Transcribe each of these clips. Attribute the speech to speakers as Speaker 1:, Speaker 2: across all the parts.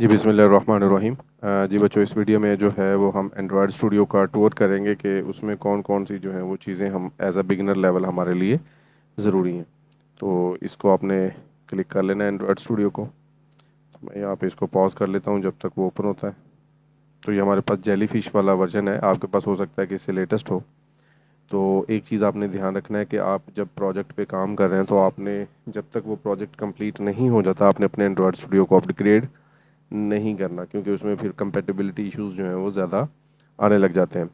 Speaker 1: जी बिस्मिल्लाहिर्रहमानिर्रहीम। जी बच्चों, इस वीडियो में जो है वो हम एंड्रॉयड स्टूडियो का टूर करेंगे कि उसमें कौन कौन सी जो है वो चीज़ें हम एज अ बिगिनर लेवल हमारे लिए ज़रूरी हैं। तो इसको आपने क्लिक कर लेना है एंड्रॉयड स्टूडियो को। तो मैं यहाँ पे इसको पॉज कर लेता हूँ जब तक वो ओपन होता है। तो ये हमारे पास जेली फिश वाला वर्जन है, आपके पास हो सकता है कि इससे लेटेस्ट हो। तो एक चीज़ आपने ध्यान रखना है कि आप जब प्रोजेक्ट पे काम कर रहे हैं तो आपने जब तक वो प्रोजेक्ट कंप्लीट नहीं हो जाता आपने अपने एंड्रॉयड स्टूडियो को अपग्रेड नहीं करना, क्योंकि उसमें फिर कंपेटिबिलिटी इश्यूज जो हैं वो ज़्यादा आने लग जाते हैं।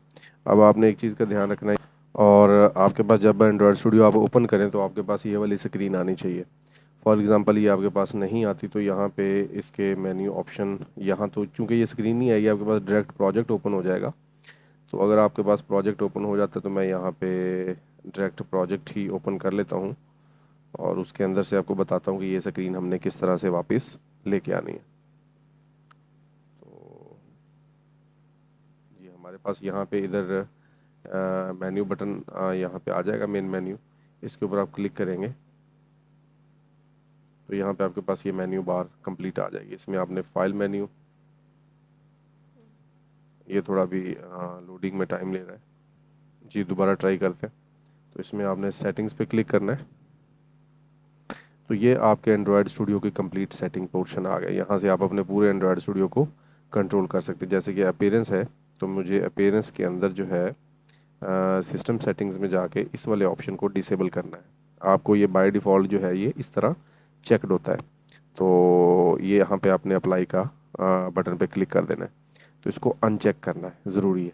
Speaker 1: अब आपने एक चीज़ का ध्यान रखना है, और आपके पास जब एंड्रॉयड स्टूडियो आप ओपन करें तो आपके पास ये वाली स्क्रीन आनी चाहिए। फॉर एग्ज़ाम्पल ये आपके पास नहीं आती तो यहाँ पे इसके मेन्यू ऑप्शन, यहाँ तो चूँकि ये स्क्रीन नहीं आएगी आपके पास, डायरेक्ट प्रोजेक्ट ओपन हो जाएगा। तो अगर आपके पास प्रोजेक्ट ओपन हो जाता है तो मैं यहाँ पे डायरेक्ट प्रोजेक्ट ही ओपन कर लेता हूँ और उसके अंदर से आपको बताता हूँ कि ये स्क्रीन हमने किस तरह से वापस लेके आनी है। तो जी हमारे पास यहाँ पे इधर मेन्यू बटन यहाँ पे आ जाएगा, मेन मेन्यू। इसके ऊपर आप क्लिक करेंगे तो यहाँ पे आपके पास ये मेन्यू बार कंप्लीट आ जाएगी। इसमें आपने फाइल मेन्यू, ये थोड़ा भी लोडिंग में टाइम ले रहा है। जी दोबारा ट्राई करते हैं। तो इसमें आपने सेटिंग्स पे क्लिक करना है। तो ये आपके एंड्रॉयड स्टूडियो की कंप्लीट सेटिंग पोर्शन आ गया। यहाँ से आप अपने पूरे एंड्रॉयड स्टूडियो को कंट्रोल कर सकते हैं। जैसे कि अपीयरेंस है तो मुझे अपीयरेंस के अंदर जो है सिस्टम सेटिंग्स में जाके इस वाले ऑप्शन को डिसेबल करना है। आपको ये बाय डिफ़ॉल्ट जो है ये इस तरह चेकड होता है। तो ये यहाँ पे आपने अप्लाई का बटन पे क्लिक कर देना है। तो इसको अनचेक करना है, ज़रूरी है।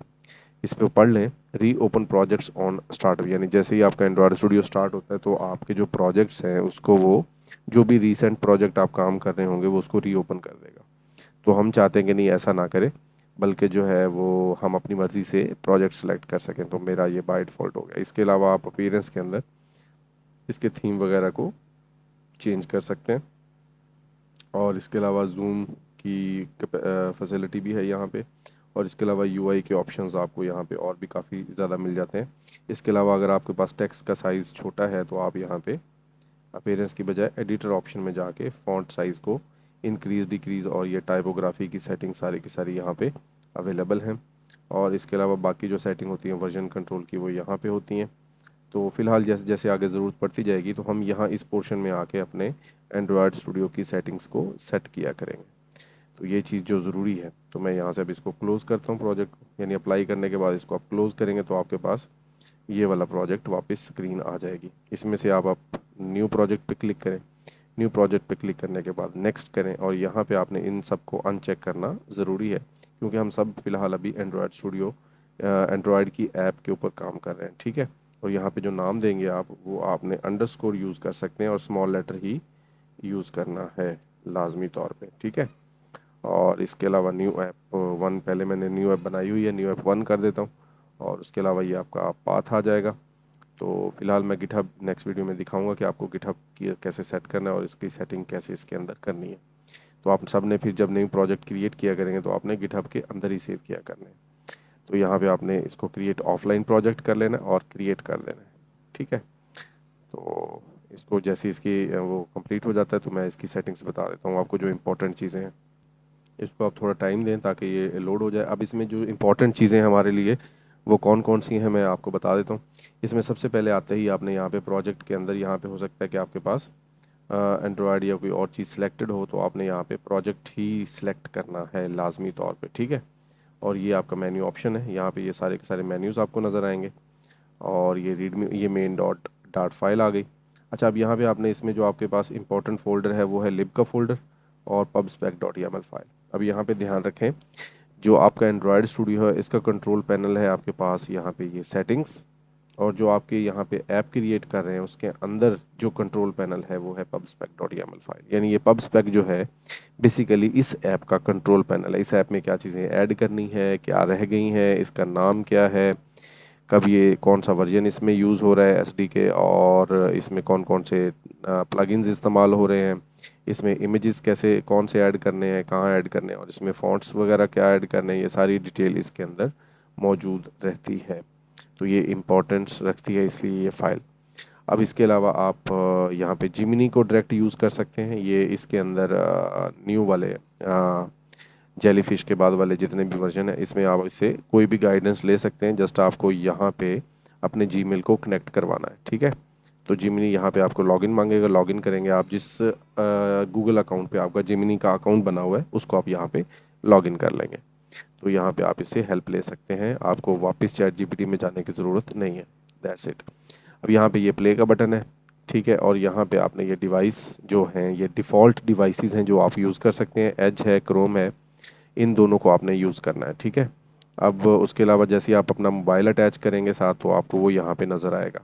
Speaker 1: इस पे पढ़ लें, री ओपन प्रोजेक्ट्स ऑन स्टार्ट, यानी जैसे ही आपका एंड्रॉयड स्टूडियो स्टार्ट होता है तो आपके जो प्रोजेक्ट्स हैं उसको वो जो भी रीसेंट प्रोजेक्ट आप काम कर रहे होंगे वो उसको री ओपन कर देगा। तो हम चाहते हैं कि नहीं ऐसा ना करें, बल्कि जो है वो हम अपनी मर्ज़ी से प्रोजेक्ट सेलेक्ट कर सकें। तो मेरा ये बाय डिफ़ॉल्ट हो गया। इसके अलावा आप अपीयरेंस के अंदर इसके थीम वगैरह को चेंज कर सकते हैं, और इसके अलावा जूम की फैसिलिटी भी है यहाँ पे। और इसके अलावा यूआई के ऑप्शंस आपको यहाँ पे और भी काफ़ी ज़्यादा मिल जाते हैं। इसके अलावा अगर आपके पास टेक्स्ट का साइज़ छोटा है तो आप यहाँ पे अपीयरेंस की बजाय एडिटर ऑप्शन में जाके फ़ॉन्ट साइज़ को इंक्रीज़ डिक्रीज़ और ये टाइपोग्राफी की सेटिंग सारी की सारी यहाँ पे अवेलेबल हैं। और इसके अलावा बाकी जो सेटिंग होती हैं वर्जन कंट्रोल की वो यहाँ पे होती हैं। तो फ़िलहाल जैसे जैसे आगे ज़रूरत पड़ती जाएगी तो हम यहाँ इस पोर्शन में आके अपने एंड्रॉयड स्टूडियो की सेटिंग्स को सेट किया करेंगे। तो ये चीज़ जो ज़रूरी है, तो मैं यहाँ से अब इसको क्लोज़ करता हूँ प्रोजेक्ट को, यानी अप्लाई करने के बाद इसको आप क्लोज़ करेंगे तो आपके पास ये वाला प्रोजेक्ट वापस स्क्रीन आ जाएगी। इसमें से आप न्यू प्रोजेक्ट पे क्लिक करें। न्यू प्रोजेक्ट पे क्लिक करने के बाद नेक्स्ट करें, और यहाँ पे आपने इन सब को अनचेक करना ज़रूरी है, क्योंकि हम सब फिलहाल अभी एंड्रॉयड स्टूडियो एंड्रॉयड की ऐप के ऊपर काम कर रहे हैं, ठीक है। और यहाँ पे जो नाम देंगे आप, वो आपने अंडरस्कोर यूज़ कर सकते हैं और स्मॉल लेटर ही यूज़ करना है लाजमी तौर पे, ठीक है। और इसके अलावा न्यू ऐप वन, पहले मैंने न्यू ऐप बनाई हुई है, न्यू ऐप वन कर देता हूँ। और उसके अलावा ये आपका पाथ आ जाएगा। तो फिलहाल मैं गिटहब नेक्स्ट वीडियो में दिखाऊंगा कि आपको गिटहब की कैसे सेट करना है और इसकी सेटिंग कैसे इसके अंदर करनी है। तो आप सब ने फिर जब नई प्रोजेक्ट क्रिएट किया करेंगे तो आपने गिटहब के अंदर ही सेव किया करना है। तो यहाँ पे आपने इसको क्रिएट ऑफलाइन प्रोजेक्ट कर लेना है और क्रिएट कर देना है, ठीक है। तो इसको जैसे इसकी वो कंप्लीट हो जाता है तो मैं इसकी सेटिंग्स बता देता हूँ आपको, जो इंपॉर्टेंट चीज़ें हैं। इसको आप थोड़ा टाइम दें ताकि ये लोड हो जाए। अब इसमें जो इंपॉर्टेंट चीज़ें हैं हमारे लिए वो कौन कौन सी हैं मैं आपको बता देता हूँ। इसमें सबसे पहले आते ही आपने यहाँ पे प्रोजेक्ट के अंदर, यहाँ पे हो सकता है कि आपके पास एंड्रॉयड या कोई और चीज़ सिलेक्टेड हो, तो आपने यहाँ पे प्रोजेक्ट ही सिलेक्ट करना है लाजमी तौर पे, ठीक है। और ये आपका मेन्यू ऑप्शन है, यहाँ पे ये सारे के सारे मेन्यूज़ आपको नज़र आएंगे। और ये रीडमी, ये मेन डॉट डाट फाइल आ गई। अच्छा, अब यहाँ पे आपने इसमें जो आपके पास इंपॉर्टेंट फोल्डर है वो है लिब का फोल्डर और pubspec.yaml फाइल। अब यहाँ पे ध्यान रखें, जो आपका एंड्रॉयड स्टूडियो है इसका कंट्रोल पैनल है आपके पास यहाँ पे ये सेटिंग्स, और जो आपके यहाँ पे ऐप क्रिएट कर रहे हैं उसके अंदर जो कंट्रोल पैनल है वो है pubspec.yaml फाइल। यानी ये pubspec जो है बेसिकली इस ऐप का कंट्रोल पैनल है। इस ऐप में क्या चीज़ें ऐड करनी है, क्या रह गई हैं, इसका नाम क्या है, कब ये कौन सा वर्जन इसमें यूज़ हो रहा है एसडीके, और इसमें कौन कौन से प्लगइन्स इस्तेमाल हो रहे हैं, इसमें इमेजेस कैसे कौन से ऐड करने हैं, कहाँ ऐड करने हैं, और इसमें फ़ॉन्ट्स वगैरह क्या ऐड करने हैं, ये सारी डिटेल इसके अंदर मौजूद रहती है। तो ये इम्पोर्टेंस रखती है इसलिए ये फ़ाइल। अब इसके अलावा आप यहाँ पे जिमिनी को डायरेक्ट यूज़ कर सकते हैं। ये इसके अंदर न्यू वाले जेलीफिश के बाद वाले जितने भी वर्जन है इसमें आप इससे कोई भी गाइडेंस ले सकते हैं। जस्ट आपको यहाँ पे अपने जीमेल को कनेक्ट करवाना है, ठीक है। तो जिमिनी यहाँ पे आपको लॉगिन मांगेगा, लॉगिन करेंगे आप जिस गूगल अकाउंट पे आपका जिमिनी का अकाउंट बना हुआ है उसको आप यहाँ पे लॉगिन कर लेंगे। तो यहाँ पे आप इससे हेल्प ले सकते हैं, आपको वापस चैट जीपीटी में जाने की ज़रूरत नहीं है। That's it. अब यहाँ पे ये प्ले का बटन है, ठीक है। और यहाँ पे आपने ये डिवाइस जो हैं ये डिफ़ॉल्ट डिवाइसेस हैं जो आप यूज़ कर सकते हैं, एज है, क्रोम है, इन दोनों को आपने यूज़ करना है, ठीक है। अब उसके अलावा जैसे ही आप अपना मोबाइल अटैच करेंगे साथ तो आपको वो यहाँ पे नज़र आएगा।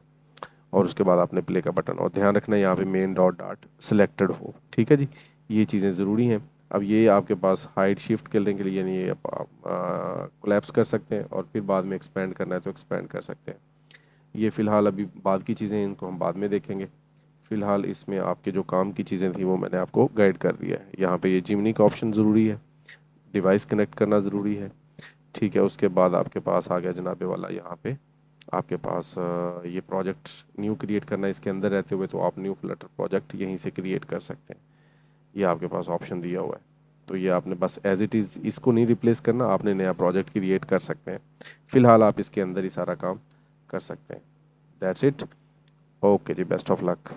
Speaker 1: और उसके बाद आपने प्ले का बटन, और ध्यान रखना यहाँ पे मेन डॉट डॉट सिलेक्टेड हो, ठीक है जी। ये चीज़ें ज़रूरी हैं। अब ये आपके पास हाइट शिफ्ट करने के लिए यानी ये आप कोलैप्स कर सकते हैं और फिर बाद में एक्सपेंड करना है तो एक्सपेंड कर सकते हैं। ये फ़िलहाल अभी बाद की चीज़ें, इनको हम बाद में देखेंगे। फ़िलहाल इसमें आपके जो काम की चीज़ें थी वो मैंने आपको गाइड कर दिया है। यहाँ पे ये जिमनी का ऑप्शन ज़रूरी है, डिवाइस कनेक्ट करना ज़रूरी है, ठीक है। उसके बाद आपके पास आ गया जनाबे वाला यहाँ पे आपके पास ये प्रोजेक्ट न्यू क्रिएट करना है। इसके अंदर रहते हुए तो आप न्यू फ्लटर प्रोजेक्ट यहीं से क्रिएट कर सकते हैं, ये आपके पास ऑप्शन दिया हुआ है। तो ये आपने बस एज इट इज़ इसको नहीं रिप्लेस करना, आपने नया प्रोजेक्ट क्रिएट कर सकते हैं। फ़िलहाल आप इसके अंदर ही सारा काम कर सकते हैं। That's it. ओके जी, बेस्ट ऑफ लक।